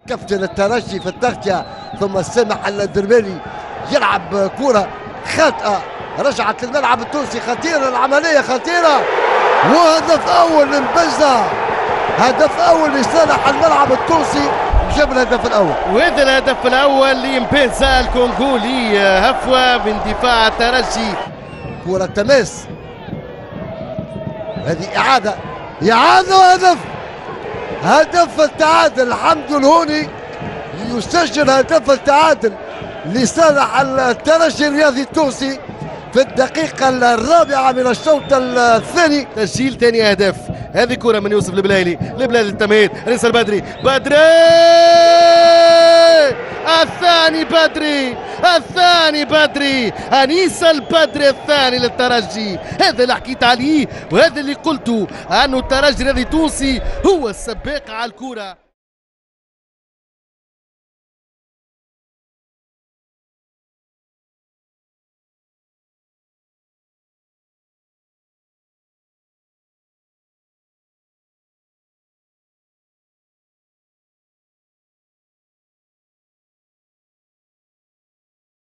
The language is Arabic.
كابتن الترجي في التغطية، ثم سمح الدربالي يلعب كرة خاطئة رجعت للملعب التونسي. خطيرة العملية، خطيرة، وهدف أول لمبزة، هدف أول لصالح الملعب التونسي، جاب الهدف الأول. وهذا الهدف الأول لمبيزا الكونغولي، هفوة من دفاع الترجي. كرة تماس، هذه إعادة وهدف، هدف التعادل. حمد الهوني يسجل هدف التعادل لصالح الترجي الرياضي التونسي في الدقيقة الرابعة من الشوط الثاني. تسجيل ثاني أهداف. هذه كرة من يوسف البلايلي لبلاد التمهيد، ريس البدري، الثاني بدري، أنيس البدري الثاني للترجي. هذا اللي حكيت عليه، وهذا اللي قلته، أنه الترجي الرياضي التونسي هو السباق على الكرة.